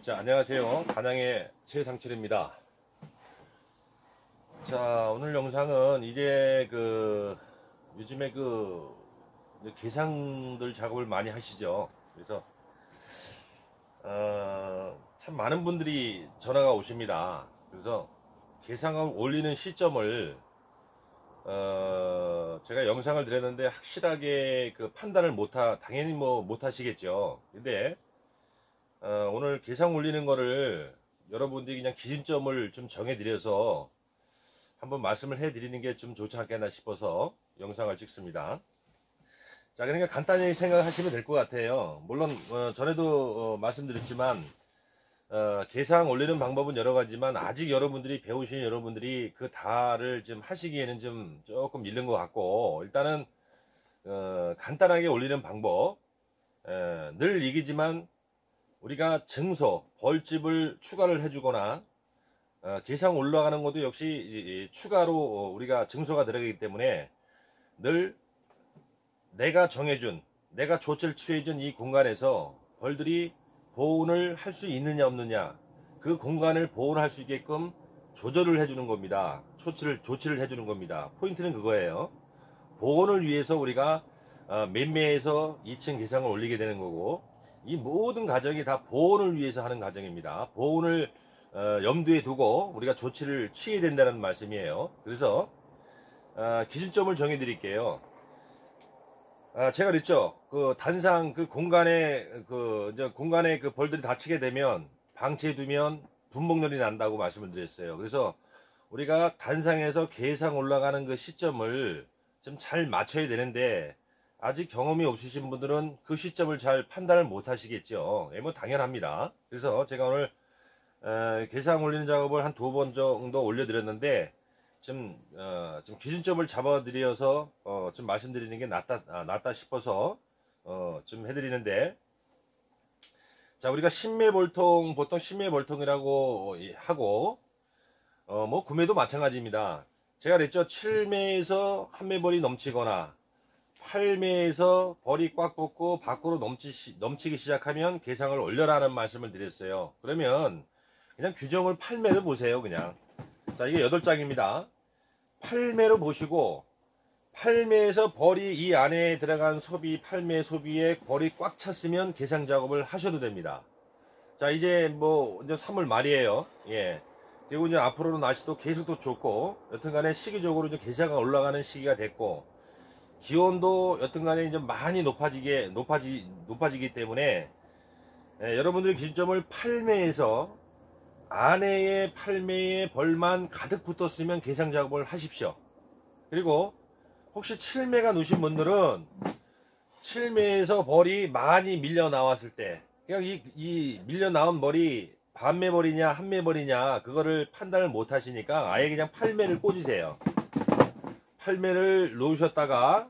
자, 안녕하세요. 단양의 최상철입니다. 자, 오늘 영상은 이제 요즘에 이제 개상들 작업을 많이 하시죠. 그래서 참 많은 분들이 전화가 오십니다. 그래서 개상을 올리는 시점을 제가 영상을 드렸는데 확실하게 판단을 당연히 못 하시겠죠. 근데 오늘 개상 올리는 거를 여러분들이 그냥 기준점을 좀 정해드려서 한번 말씀을 해드리는 게 좀 좋지 않겠나 싶어서 영상을 찍습니다. 자, 그러니까 간단히 생각하시면 될 것 같아요. 물론 전에도 말씀드렸지만 개상 올리는 방법은 여러 가지만 아직 여러분들이 배우신 여러분들이 그 다를 좀 하시기에는 좀 조금 잃는 것 같고, 일단은 간단하게 올리는 방법, 늘 얘기지만 우리가 증소, 벌집을 추가를 해주거나 개상 올라가는 것도 역시 추가로 우리가 증소가 들어가기 때문에 늘 내가 정해준, 내가 조치를 취해준 이 공간에서 벌들이 보온을 할 수 있느냐 없느냐, 그 공간을 보온할 수 있게끔 조절을 해주는 겁니다. 조치를 해주는 겁니다. 포인트는 그거예요. 보온을 위해서 우리가 매매에서 2층 개상을 올리게 되는 거고, 이 모든 과정이 다 보온을 위해서 하는 과정입니다. 보온을 염두에 두고 우리가 조치를 취해야 된다는 말씀이에요. 그래서 기준점을 정해 드릴게요. 제가 그랬죠. 단상 공간에 공간에 벌들이 닫히게 되면 방치해 두면 분목놀이 난다고 말씀을 드렸어요. 그래서 우리가 단상에서 개상 올라가는 그 시점을 좀 잘 맞춰야 되는데, 아직 경험이 없으신 분들은 그 시점을 잘 판단을 못 하시겠죠. 뭐 당연합니다. 그래서 제가 오늘 개상 올리는 작업을 한 2번 정도 올려드렸는데, 좀 기준점을 잡아드려서 좀 말씀드리는 게 낫다 싶어서 좀 해드리는데, 자, 우리가 신매볼통, 보통 신매볼통이라고 하고 뭐 구매도 마찬가지입니다. 제가 그랬죠. 7매에서 한매벌이 넘치거나 8매에서 벌이 꽉 붙고 밖으로 넘치기 시작하면 개상을 올려라는 말씀을 드렸어요. 그러면 그냥 규정을 8매로 보세요. 그냥. 자, 이게 8장입니다. 8매로 보시고 8매에서 벌이 이 안에 들어간 8매 소비에 벌이 꽉 찼으면 개상 작업을 하셔도 됩니다. 자, 이제 3월 말이에요. 예. 그리고 이제 앞으로는 날씨도 계속 또 좋고, 여튼간에 시기적으로 이제 개상가 올라가는 시기가 됐고, 기온도 여튼간에 이제 많이 높아지기 때문에 여러분들의 기준점을 8매에서 안에의 8매의 벌만 가득 붙었으면 개상 작업을 하십시오. 그리고 혹시 7매가 누신 분들은 7매에서 벌이 많이 밀려 나왔을 때, 그냥 이 밀려 나온 벌이 반매벌이냐 한매벌이냐 그거를 판단을 못 하시니까 아예 그냥 8매를 꽂으세요. 8매를 놓으셨다가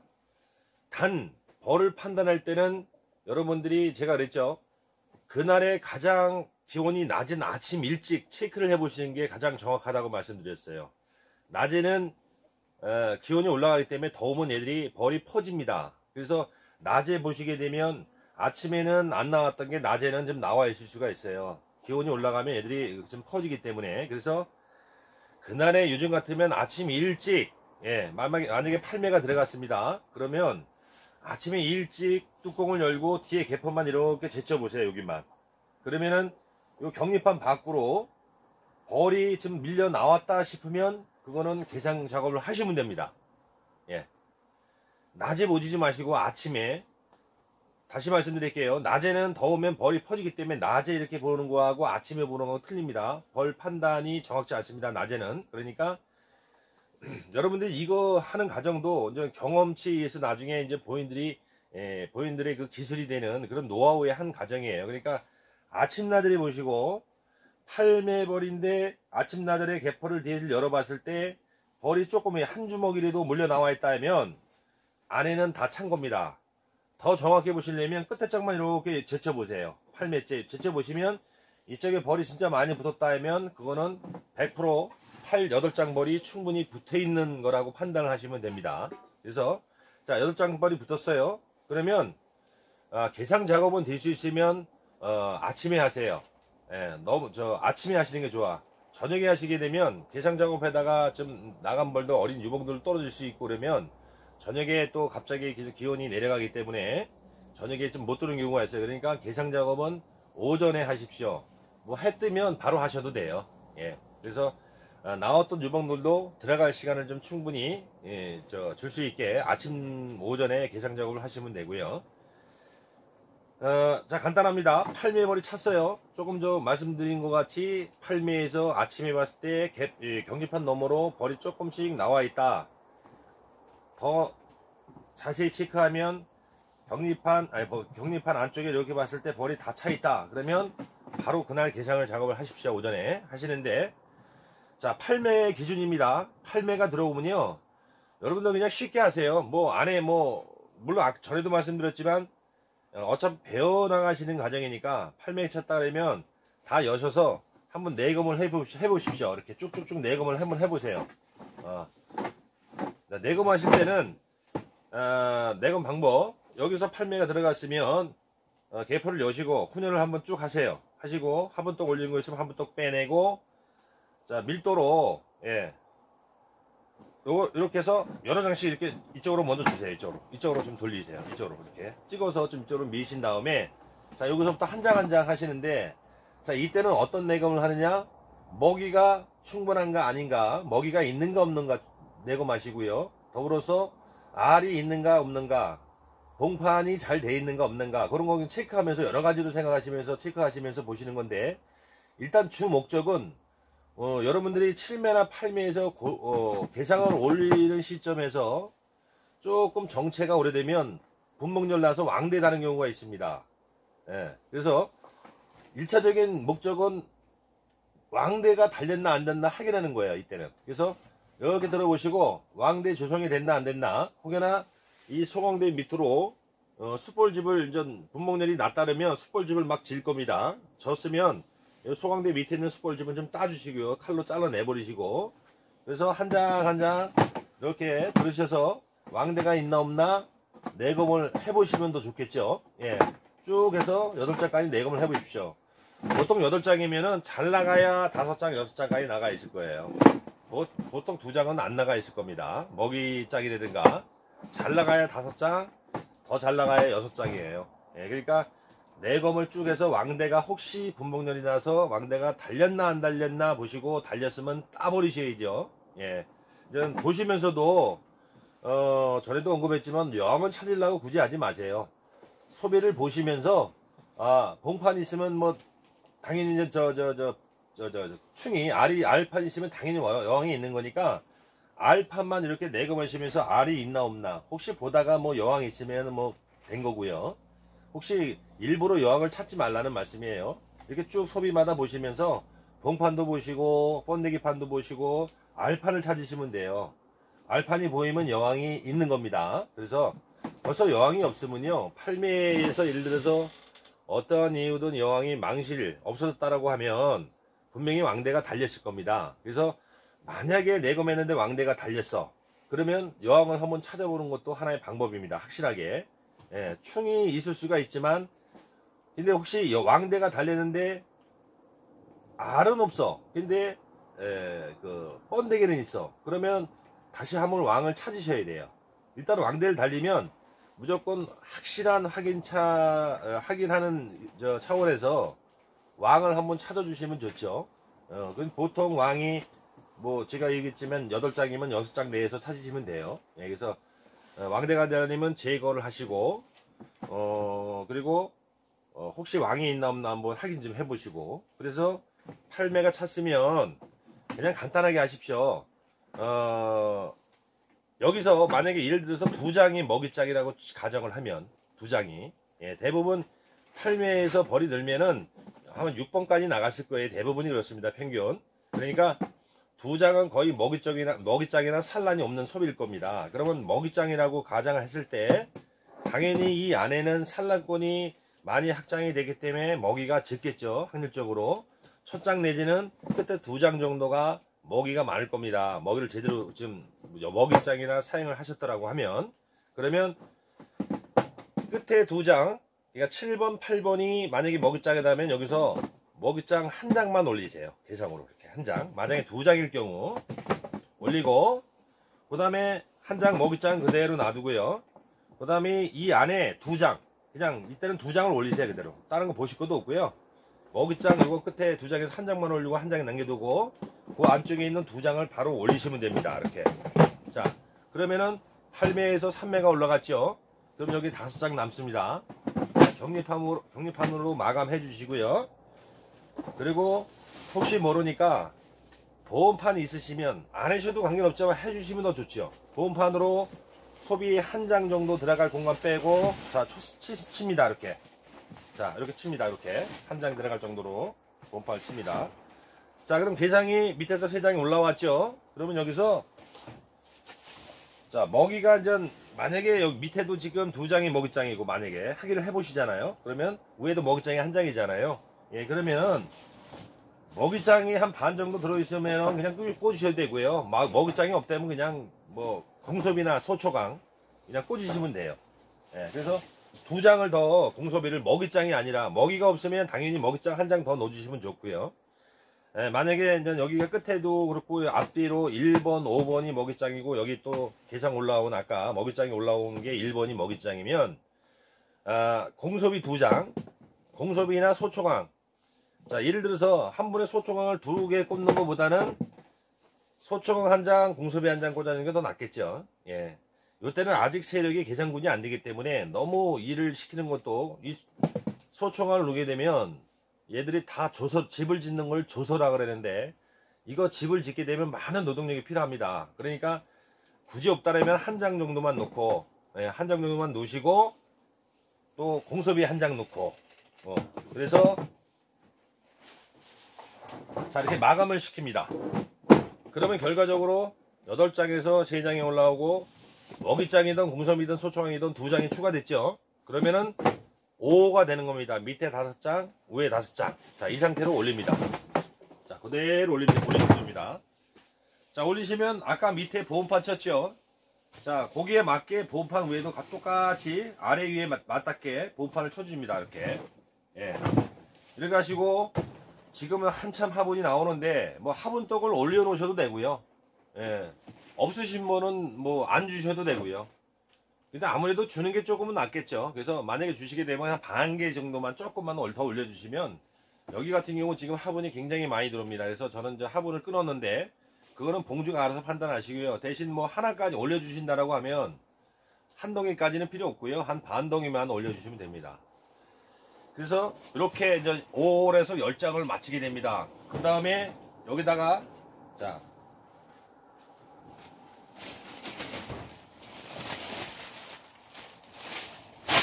벌을 판단할 때는 여러분들이 제가 그랬죠. 그날에 가장 기온이 낮은 아침 일찍 체크를 해보시는 게 가장 정확하다고 말씀드렸어요. 낮에는 기온이 올라가기 때문에 더우면 얘들이 벌이 퍼집니다. 그래서 낮에 보시게 되면 아침에는 안 나왔던 게 낮에는 좀 나와 있을 수가 있어요. 기온이 올라가면 얘들이 좀 퍼지기 때문에. 그래서 그날에 요즘 같으면 아침 일찍, 만약에 8매가 들어갔습니다. 그러면 아침에 일찍 뚜껑을 열고 뒤에 개편만 이렇게 제쳐보세요. 여기만. 그러면은 요 격리판 밖으로 벌이 좀 밀려 나왔다 싶으면 그거는 개상 작업을 하시면 됩니다. 예. 낮에 보지 마시고 아침에, 다시 말씀드릴게요. 낮에는 더우면 벌이 퍼지기 때문에 낮에 이렇게 보는 거하고 아침에 보는 거하고 틀립니다. 벌 판단이 정확치 않습니다. 낮에는. 그러니까 여러분들이 이거 하는 과정도 이제 경험치에서 나중에 이제 본인들의 그 기술이 되는 그런 노하우의 한 과정이에요. 그러니까 아침나들이 보시고 8매벌인데 아침나들의 개포를 뒤를 열어봤을 때 벌이 조금 한 주먹이라도 물려 나와 있다면 안에는 다 찬 겁니다. 더 정확히 보시려면 끝에 짝만 이렇게 제쳐보세요. 8매째 제쳐보시면 이쪽에 벌이 진짜 많이 붙었다면 그거는 100% 8장 벌이 충분히 붙어있는 거라고 판단을 하시면 됩니다. 그래서 자, 8장 벌이 붙었어요. 그러면 개상 작업은 될 수 있으면 아침에 하세요. 예, 너무 아침에 하시는 게 좋아. 저녁에 하시게 되면 개상 작업에다가 좀 나간 벌도 어린 유봉들 떨어질 수 있고 그러면 저녁에 또 갑자기 기온이 내려가기 때문에 저녁에 좀 못 들어오는 경우가 있어요. 그러니까 개상 작업은 오전에 하십시오. 뭐 해 뜨면 바로 하셔도 돼요. 예. 그래서 나왔던 유봉들도 들어갈 시간을 좀 충분히 줄 수 있게 아침 오전에 개상 작업을 하시면 되고요. 자, 간단합니다. 팔매머리 찼어요. 조금 전 말씀드린 것 같이 팔매에서 아침에 봤을 때 경지판 너머로 벌이 조금씩 나와 있다. 더 자세히 체크하면 경리판 안쪽에 이렇게 봤을 때 벌이 다 차 있다. 그러면 바로 그날 개상을 작업을 하십시오. 오전에 하시는데, 자, 팔매 기준입니다. 팔매가 들어오면요, 여러분들 그냥 쉽게 하세요. 뭐 안에 물론 전에도 말씀드렸지만 어차피 배워나가시는 과정이니까 팔매 찼다 그러면 다 여셔서 한번 내검을 해보십시오. 이렇게 쭉쭉쭉 내검을 한번 해보세요. 내검 하실 때는 내검 방법, 여기서 팔매가 들어갔으면 개포를 여시고 훈연을 한번 쭉 하세요. 하시고 한번 또 올리는 거 있으면 한번 또 빼내고, 자, 밀도로 요거 이렇게 해서 여러 장씩 이렇게 이쪽으로 먼저 주세요. 이쪽으로 좀 돌리세요. 이쪽으로 이렇게 찍어서 좀 이쪽으로 미신 다음에, 자, 여기서부터 한 장 한 장 하시는데, 자, 이때는 어떤 내검을 하느냐, 먹이가 충분한가 아닌가, 먹이가 있는가 없는가 내검하시고요. 더불어서 알이 있는가 없는가, 봉판이 잘 돼 있는가 없는가, 그런 거 체크하면서 여러 가지로 생각하시면서 체크하시면서 보시는 건데, 일단 주 목적은 여러분들이 7매나 8매에서 개상을 올리는 시점에서 조금 정체가 오래되면 분봉열 나서 왕대 다는 경우가 있습니다. 예, 그래서 1차적인 목적은 왕대가 달렸나 안 됐나 확인하는 거예요. 이때는. 그래서 이렇게 들어보시고 왕대 조성이 됐나 안 됐나, 혹여나 이 소강대 밑으로 숯벌집을 분봉열이 낮다르면 숯벌집을 막 질 겁니다. 졌으면 소강대 밑에 있는 숯벌집은 좀 따주시고요. 칼로 잘라내버리시고, 그래서 한 장 한 장 이렇게 들으셔서 왕대가 있나 없나 내검을 해보시면 더 좋겠죠. 예, 쭉 해서 8장까지 내검을 해보십시오. 보통 8장이면은 잘 나가야 5장, 6장까지 나가 있을 거예요. 보통 2장은 안 나가 있을 겁니다. 먹이장이라든가 잘 나가야 5장, 더 잘 나가야 6장이에요. 예, 그러니까 내검을 쭉 해서 왕대가 혹시 분봉열이 나서 왕대가 달렸나 안 달렸나 보시고, 달렸으면 따버리셔야죠. 예. 이제 보시면서도 전에도 언급했지만 여왕은 찾으려고 굳이 하지 마세요. 소비를 보시면서 봉판 있으면 뭐 당연히 이제 충이 알판 있으면 당연히 여왕이 있는 거니까 알판만 이렇게 내검하시면서 알이 있나 없나 혹시 보다가 뭐 여왕이 있으면 뭐 된 거고요. 혹시 일부러 여왕을 찾지 말라는 말씀이에요. 이렇게 쭉 소비마다 보시면서 봉판도 보시고 번데기판도 보시고 알판을 찾으시면 돼요. 알판이 보이면 여왕이 있는 겁니다. 그래서 벌써 여왕이 없으면요, 팔매에서 예를 들어서 어떠한 이유든 여왕이 없어졌다라고 하면 분명히 왕대가 달렸을 겁니다. 그래서 만약에 내검했는데 왕대가 달렸어, 그러면 여왕을 한번 찾아보는 것도 하나의 방법입니다. 확실하게. 예, 충이 있을 수가 있지만, 근데 혹시 왕대가 달렸는데 알은 없어. 근데 번데기는 있어. 그러면 다시 한번 왕을 찾으셔야 돼요. 일단 왕대를 달리면 무조건 확실한 확인하는 차원에서 왕을 한번 찾아주시면 좋죠. 보통 왕이 뭐 제가 얘기했지만 8장이면 6장 내에서 찾으시면 돼요. 예, 그래서 왕대가 달리면 제거를 하시고, 그리고 혹시 왕이 있나 없나 한번 확인 좀 해보시고, 그래서 팔매가 찼으면 그냥 간단하게 하십시오. 여기서 만약에 예를 들어서 2장이 먹이장이라고 가정을 하면 2장이, 예, 대부분 팔매에서 벌이 늘면은 한 6번까지 나갔을 거예요. 대부분이 그렇습니다. 평균. 그러니까 2장은 거의 먹이장이나 산란이 없는 소비일 겁니다. 그러면 먹이장이라고 가정을 했을 때 당연히 이 안에는 산란권이 많이 확장이 되기 때문에 먹이가 적겠죠. 확률적으로 첫 장 내지는 끝에 2장 정도가 먹이가 많을 겁니다. 먹이를 제대로 지금 먹이장이나 사용을 하셨더라고 하면, 그러면 끝에 2장, 그러니까 7번, 8번이 만약에 먹이장이라면 여기서 먹이장 한 장만 올리세요. 개상으로 이렇게 한 장. 만약에 두 장일 경우 올리고, 그 다음에 한 장 먹이장 그대로 놔두고요. 그 다음에 이 안에 두 장, 그냥 이때는 두 장을 올리세요. 그대로. 다른 거 보실 것도 없고요. 먹이장 이거 끝에 두 장에서 한 장만 올리고 한 장에 남겨두고, 그 안쪽에 있는 두 장을 바로 올리시면 됩니다. 이렇게. 자, 그러면은 8매에서 3매가 올라갔죠. 그럼 여기 5장 남습니다. 격리판으로 마감해 주시고요. 그리고 혹시 모르니까 보온판이 있으시면 안 하셔도 관계없지만 해주시면 더 좋죠. 보온판으로 소비 한 장 정도 들어갈 공간 빼고, 자, 칩니다. 이렇게. 자, 이렇게 칩니다. 이렇게. 한 장 들어갈 정도로 보온판을 칩니다. 자, 그럼 게장이 밑에서 3장이 올라왔죠. 그러면 여기서, 자, 먹이가 이제, 만약에 여기 밑에도 지금 2장이 먹이장이고, 만약에 확인을 해보시잖아요. 그러면 위에도 먹이장이 한 장이잖아요. 예, 그러면 먹이장이 한 반 정도 들어있으면 그냥 꽂으셔도 되고요. 먹이장이 없다면 그냥 뭐 공섭이나 소초강 그냥 꽂으시면 돼요. 예, 그래서 2장을 더 공섭이를 먹이장이 아니라, 먹이가 없으면 당연히 먹이장 한 장 더 넣어주시면 좋고요. 예, 만약에 이제 여기가 끝에도 그렇고 앞뒤로 1번, 5번이 먹이장이고 여기 또 게장 올라온 아까 먹이장이 올라온 게 1번이 먹이장이면, 공섭이 2장, 공섭이나 소초강. 자, 예를 들어서 한 번에 소초강을 2개 꽂는 것보다는 소초강 한 장, 공섭이 한 장 꽂아주는 게 더 낫겠죠. 예. 요때는 아직 세력이 개장군이 안 되기 때문에 너무 일을 시키는 것도, 이 소초강을 놓게 되면 얘들이 다 집을 짓는 걸 조서라 그러는데, 이거 집을 짓게 되면 많은 노동력이 필요합니다. 그러니까 굳이 없다라면 한 장 정도만 놓고, 예, 한 장 정도만 놓으시고, 또 공섭이 한 장 놓고, 그래서 자, 이렇게 마감을 시킵니다. 그러면 결과적으로 8장에서 3장이 올라오고, 먹이장이든 공섭이든 소초강이든 2장이 추가됐죠. 그러면은 5가 되는 겁니다. 밑에 5장, 위에 5장. 자, 이 상태로 올립니다. 자, 그대로 올리면 됩니다. 자, 올리시면 아까 밑에 보온판 쳤죠. 자, 거기에 맞게 보온판 위에도 똑같이 아래 위에 맞닿게 보온판을 쳐줍니다. 이렇게. 예. 이렇게 하시고, 지금은 한참 화분이 나오는데, 뭐 화분떡을 올려놓으셔도 되고요. 예. 없으신 분은 뭐 안 주셔도 되고요. 근데 아무래도 주는 게 조금은 낫겠죠. 그래서 만약에 주시게 되면 한 반 개 정도만 조금만 더 올려주시면, 여기 같은 경우 지금 화분이 굉장히 많이 들어옵니다. 그래서 저는 이제 화분을 끊었는데, 그거는 봉주가 알아서 판단하시고요. 대신 뭐 하나까지 올려주신다라고 하면 한 덩이까지는 필요 없고요. 한 반 덩이만 올려주시면 됩니다. 그래서 이렇게 이제 5월에서 10장을 마치게 됩니다. 그 다음에 여기다가, 자,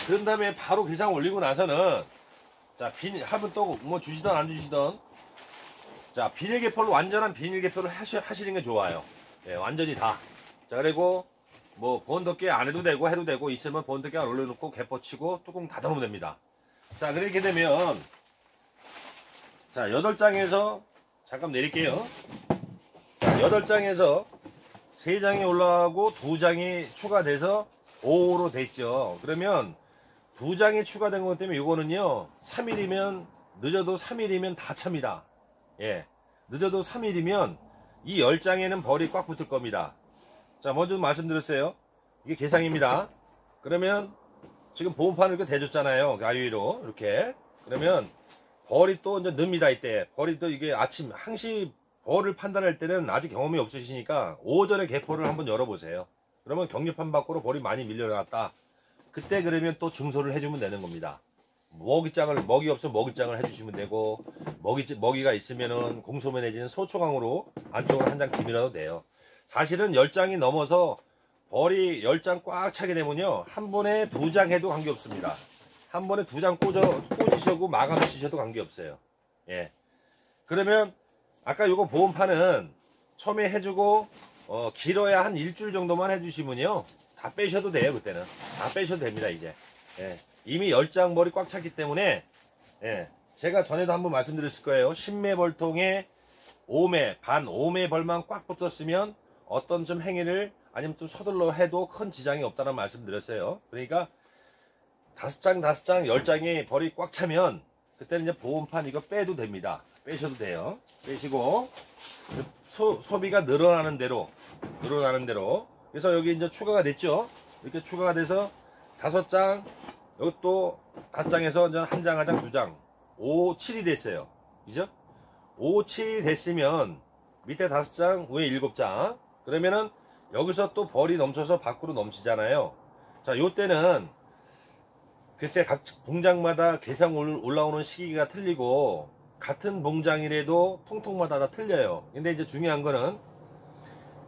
그런 다음에 바로 게장 올리고 나서는, 자, 화분 또 뭐 주시던 안 주시던, 자, 비닐 개포를, 완전한 비닐 개포를 하시는 게 좋아요. 예, 완전히 다. 자, 그리고 뭐 보온덮개 안 해도 되고 해도 되고, 있으면 보온덮개 안 올려놓고 개포 치고 뚜껑 닫아놓으면 됩니다. 자, 그렇게 되면, 자, 8장에서 잠깐 내릴게요. 자, 8장에서 3장이 올라가고 2장이 추가돼서 5로 됐죠. 그러면 2장이 추가된 것 때문에 이거는요, 3일이면, 늦어도 3일이면 다 찹니다. 예. 늦어도 3일이면 이 10장에는 벌이 꽉 붙을 겁니다. 자, 먼저 말씀드렸어요. 이게 게장입니다. 그러면 지금 보온판을 이렇게 대줬잖아요. 가위로 이렇게. 그러면 벌이 또 이제 늡니다. 이때 벌이 또, 이게 아침 항시 벌을 판단할 때는 아직 경험이 없으시니까 오전에 개포를 한번 열어보세요. 그러면 격리판 밖으로 벌이 많이 밀려나갔다. 그때 그러면 또 증소를 해주면 되는 겁니다. 먹이 없으면 먹이장을 해주시면 되고, 먹이가 있으면은 공소면 내지는 소초강으로 안쪽으로 한 장 기밀어도 돼요. 사실은 10장이 넘어서 벌이 10장 꽉 차게 되면요, 한 번에 2장 해도 관계없습니다. 한 번에 2장 꽂으셔도 마감을 치셔도 관계없어요. 예. 그러면 아까 요거 보온판은 처음에 해주고, 길어야 한 일주일 정도만 해주시면요, 다 빼셔도 돼요. 그때는 다 빼셔도 됩니다. 이제. 예. 이미 10장 벌이 꽉 찼기 때문에, 예, 제가 전에도 한번 말씀드렸을 거예요. 10매 벌통에 5매 벌만 꽉 붙었으면 어떤 좀 행위를 아니면 좀 서둘러 해도 큰 지장이 없다는 말씀 드렸어요. 그러니까 5장, 10장이 벌이 꽉 차면 그때는 이제 보험판 이거 빼도 됩니다. 빼셔도 돼요. 빼시고 소비가 늘어나는 대로 그래서 여기 이제 추가가 됐죠. 이렇게 추가가 돼서 5장, 이것도 5장에서 이제 한 장, 2장, 5, 7이 됐어요. 그죠? 5, 7이 됐으면 밑에 5장, 위에 7장. 그러면은 여기서 또 벌이 넘쳐서 밖으로 넘치잖아요. 자, 요때는 글쎄 각 봉장마다 개상 올라오는 시기가 틀리고 같은 봉장이라도 통통마다 다 틀려요. 근데 이제 중요한 거는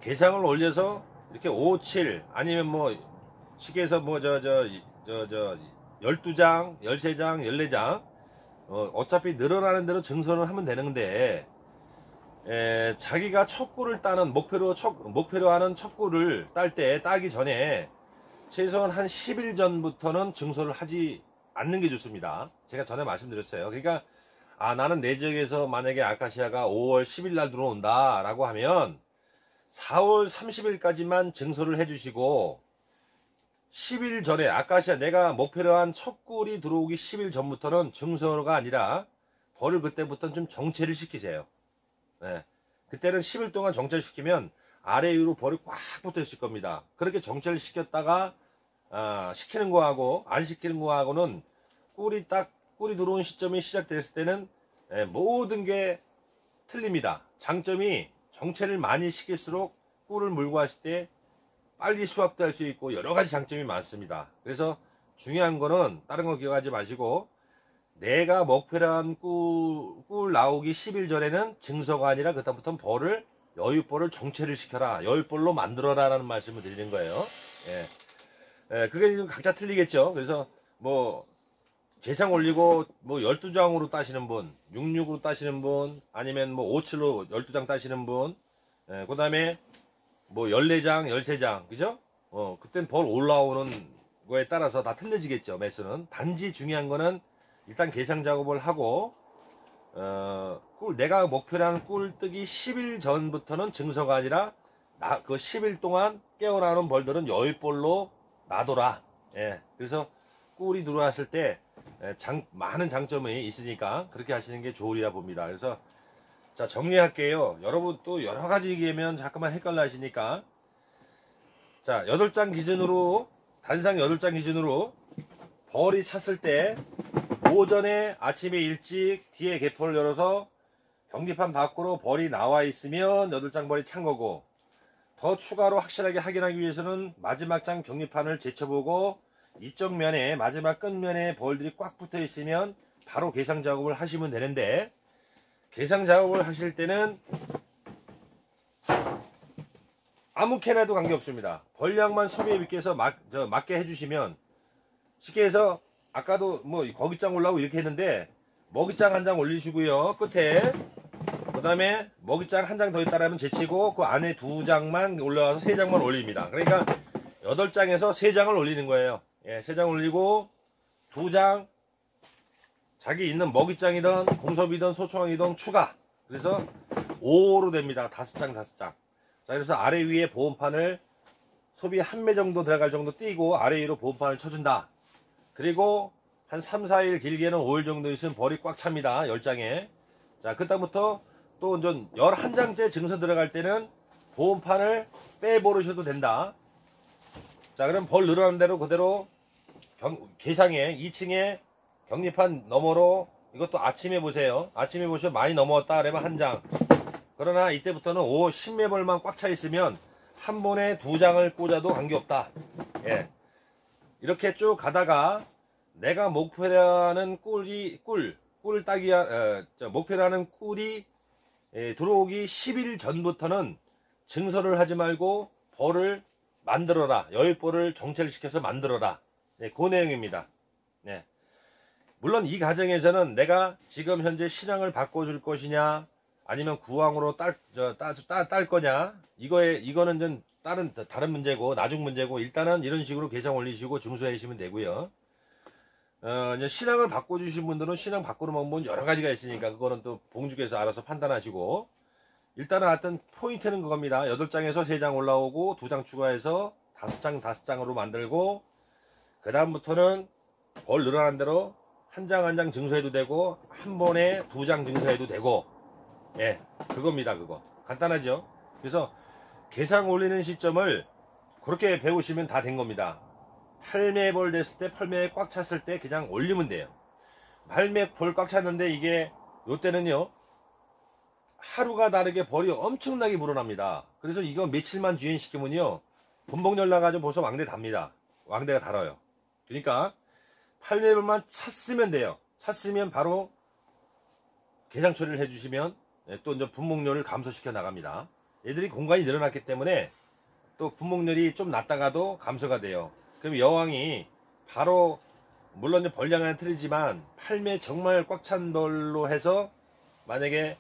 개상을 올려서 이렇게 5, 7 아니면 뭐 시계에서 뭐 12장, 13장, 14장 어차피 늘어나는 대로 증선을 하면 되는데 자기가 첫 꿀을 따는 목표로 하는 첫 꿀을 따기 전에 최소한 한 10일 전부터는 증소를 하지 않는 게 좋습니다. 제가 전에 말씀드렸어요. 그러니까 나는 내 지역에서 만약에 아카시아가 5월 10일 날 들어온다 라고 하면 4월 30일까지만 증소를 해주시고 10일 전에 아카시아 내가 목표로 한 첫 꿀이 들어오기 10일 전부터는 증소가 아니라 벌을 그때부터는 좀 정체를 시키세요. 네. 그때는 10일 동안 정체를 시키면 아래 위로 벌이 꽉 붙어 있을 겁니다. 그렇게 정체를 시켰다가 시키는 거하고 안 시키는 거하고는 꿀이 들어온 시점이 시작됐을 때는 모든 게 틀립니다. 장점이 정체를 많이 시킬수록 꿀을 물고 하실 때 빨리 수확도 할 수 있고 여러 가지 장점이 많습니다. 그래서 중요한 거는 다른 거 기억하지 마시고 내가 목표로 한 꿀 나오기 10일 전에는 증서가 아니라 그다음부터는 벌을 여윳벌을 정체를 시켜라. 여윳벌로 만들어라 라는 말씀을 드리는 거예요. 그게 좀 각자 틀리겠죠. 그래서 뭐 계상 올리고 뭐 12장으로 따시는 분, 66으로 따시는 분, 아니면 뭐 57로 12장 따시는 분, 그 다음에 뭐 14장, 13장, 그죠? 그땐 벌 올라오는 거에 따라서 다 틀려지겠죠, 매수는. 단지 중요한 거는 일단 계상 작업을 하고, 내가 목표로 하는 꿀 뜨기 10일 전부터는 증서가 아니라, 그 10일 동안 깨어나오는 벌들은 여윳벌로 놔둬라. 그래서 꿀이 들어왔을 때, 많은 장점이 있으니까 그렇게 하시는 게 좋으리라 봅니다. 그래서 자, 정리할게요. 여러분 또 여러 가지 얘기하면 잠깐만 헷갈려 하시니까. 자, 8장 기준으로, 단상 8장 기준으로 벌이 찼을 때 오전에 아침에 일찍 뒤에 개포를 열어서 경기판 밖으로 벌이 나와 있으면 8장 벌이 찬 거고, 더 추가로 확실하게 확인하기 위해서는 마지막 장 경기판을 제쳐보고 이쪽 면에 마지막 끝면에 벌들이 꽉 붙어 있으면 바로 계상 작업을 하시면 되는데, 계상 작업을 하실 때는 아무 캐나도 관계없습니다. 벌량만 소비에 비해서 맞게 해주시면, 쉽게 해서 아까도 뭐 거기장 올라오고 이렇게 했는데 먹이장 한 장 올리시고요, 끝에. 그 다음에 먹이장 한 장 더 있다라면 제치고 그 안에 2장만 올라와서 3장만 올립니다. 그러니까 8장에서 3장을 올리는 거예요. 3장 올리고 2장 자기 있는 먹이장이든 공섭이든 소총이든 추가. 그래서 5로 됩니다. 5장 5장. 자, 그래서 아래 위에 보온판을 소비 1매 정도 들어갈 정도 띄고 아래 위로 보온판을 쳐준다. 그리고 한 3, 4일 길게는 5일 정도 있으면 벌이 꽉 찹니다. 10장에. 자, 그다음부터 또 11장째 증서 들어갈 때는 보온판을 빼버리셔도 된다. 자, 그럼 벌 늘어나는 대로 그대로 계상에 2층에 격리판 너머로, 이것도 아침에 보세요. 아침에 보시면 많이 넘어왔다 그러면 한 장. 그러나 이때부터는 10매벌만 꽉 차 있으면 한 번에 2장을 꽂아도 관계없다. 이렇게 쭉 가다가 내가 목표라는 꿀을 따기, 목표라는 꿀이 들어오기 10일 전부터는 증서를 하지 말고 벌을 만들어라. 여윳벌을 정체를 시켜서 만들어라. 그 내용입니다. 물론 이 과정에서는 내가 지금 현재 신앙을 바꿔줄 것이냐, 아니면 구황으로 딸 거냐, 이거는 좀 다른 문제고, 나중 문제고, 일단은 이런 식으로 계상 올리시고 증소해 주시면 되고요. 이제 신앙을 바꿔주신 분들은 신앙 바꾸는 방법은 여러 가지가 있으니까, 그거는 또 봉주께서 알아서 판단하시고, 일단은 하여튼 포인트는 그겁니다. 8장에서 3장 올라오고, 2장 추가해서 5장 5장으로 만들고, 그 다음부터는 벌 늘어난 대로 한 장 한 장 증서해도 되고 한 번에 2장 증서해도 되고, 예, 그겁니다. 그거 간단하죠. 그래서 개상 올리는 시점을 그렇게 배우시면 다 된 겁니다. 팔매볼 됐을 때, 팔매 꽉 찼을 때 그냥 올리면 돼요. 팔매볼 꽉 찼는데 이게 요때는요 하루가 다르게 벌이 엄청나게 불어납니다. 그래서 이거 며칠만 주행시키면요 분봉열 나가지고 벌써 왕대 답니다. 왕대가 달아요. 그러니까 팔매볼만 찼으면 돼요. 찼으면 바로 개상 처리를 해주시면 또 이제 분봉열을 감소시켜 나갑니다. 얘들이 공간이 늘어났기 때문에 또 분봉열이 좀 낮다가도 감소가 돼요. 그럼 여왕이 바로 물론 이제 벌량은 틀리지만 팔매 정말 꽉 찬 벌로 해서 만약에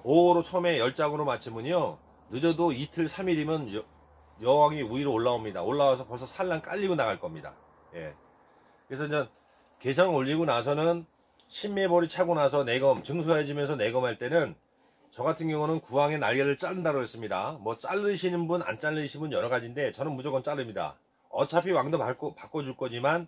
5호로 처음에 10장으로 맞추면요 늦어도 이틀 3일이면 여왕이 위로 올라옵니다. 올라와서 벌써 산란 깔리고 나갈 겁니다. 예. 그래서 이제 개상 올리고 나서는 신매벌이 차고 나서 내검 증소해지면서 내검할 때는 저 같은 경우는 구황의 날개를 자른다고 했습니다. 뭐 자르시는 분 안 자르시는 분 여러 가지인데 저는 무조건 자릅니다. 어차피 왕도 바꿔줄 거지만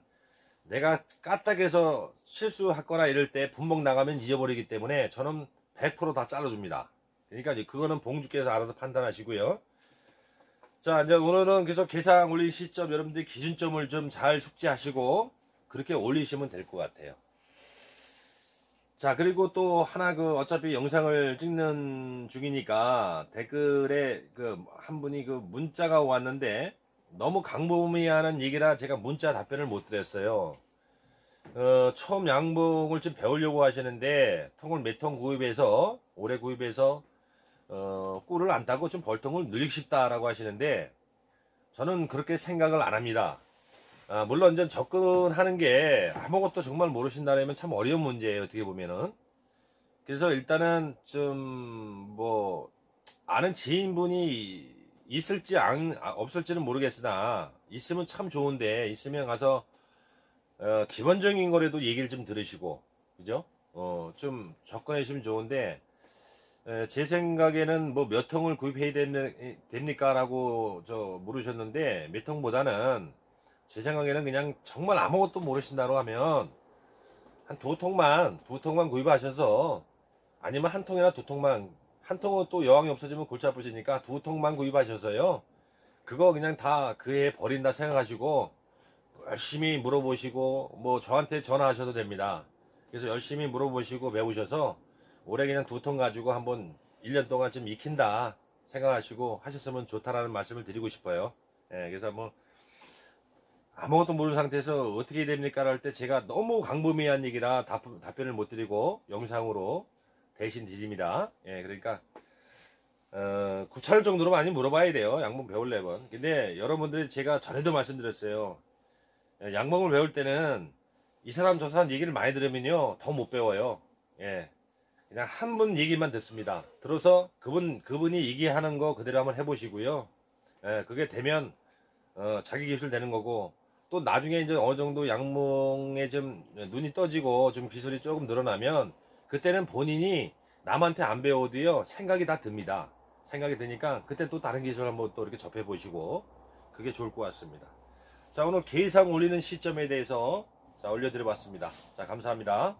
내가 까딱해서 실수하거나 이럴 때 분봉 나가면 잊어버리기 때문에 저는 100% 다 잘라줍니다. 그러니까 이제 그거는 봉주께서 알아서 판단하시고요. 자, 이제 오늘은 그래서 개상 올린 시점 여러분들 기준점을 좀 잘 숙지하시고 그렇게 올리시면 될 것 같아요. 자, 그리고 또 하나 어차피 영상을 찍는 중이니까 댓글에 한 분이 문자가 왔는데 너무 강범위하는 얘기라 제가 문자 답변을 못 드렸어요. 처음 양봉을 좀 배우려고 하시는데 통을 몇 통 구입해서 올해 구입해서 꿀을 안 따고 좀 벌통을 늘리고 싶다라고 하시는데 저는 그렇게 생각을 안 합니다. 물론 이제 접근하는 게 아무것도 정말 모르신다면 참 어려운 문제예요. 어떻게 보면은. 그래서 일단은 좀 아는 지인분이 있을지 없을지는 모르겠으나 있으면 참 좋은데 있으면 가서 기본적인 거라도 얘기를 좀 들으시고 그죠? 좀 접근해 주시면 좋은데 제 생각에는 몇 통을 구입해야 됩니까? 라고 물으셨는데 몇 통보다는 제 생각에는 그냥 정말 아무것도 모르신다고 하면 한 2통만 구입하셔서 아니면 한 통이나 2통만 한 통은 또 여왕이 없어지면 골치 아프시니까 2통만 구입하셔서요 그거 그냥 다 그해 버린다 생각하시고 열심히 물어보시고 저한테 전화하셔도 됩니다. 그래서 열심히 물어보시고 배우셔서 올해 그냥 2통 가지고 한번 1년 동안 좀 익힌다 생각하시고 하셨으면 좋다라는 말씀을 드리고 싶어요. 예, 그래서 아무것도 모르는 상태에서 어떻게 해야 됩니까? 할 때 제가 너무 강범위한 얘기라 답변을 못 드리고 영상으로 대신 드립니다. 예, 그러니까 구차할 정도로 많이 물어봐야 돼요. 양봉 배우려면. 근데 여러분들이 제가 전에도 말씀드렸어요. 양봉을 배울 때는 이 사람 저 사람 얘기를 많이 들으면요 더 못 배워요. 예, 그냥 한 분 얘기만 듣습니다. 들어서 그분이 얘기하는 거 그대로 한번 해보시고요. 예, 그게 되면 자기 기술 되는 거고 또 나중에 이제 어느 정도 양봉에 좀 눈이 떠지고 좀 기술이 조금 늘어나면 그때는 본인이 남한테 안 배워도요 생각이 다 듭니다. 생각이 드니까 그때 또 다른 기술 한번 또 이렇게 접해 보시고 그게 좋을 것 같습니다. 자, 오늘 개상 올리는 시점에 대해서 올려드려 봤습니다. 자, 감사합니다.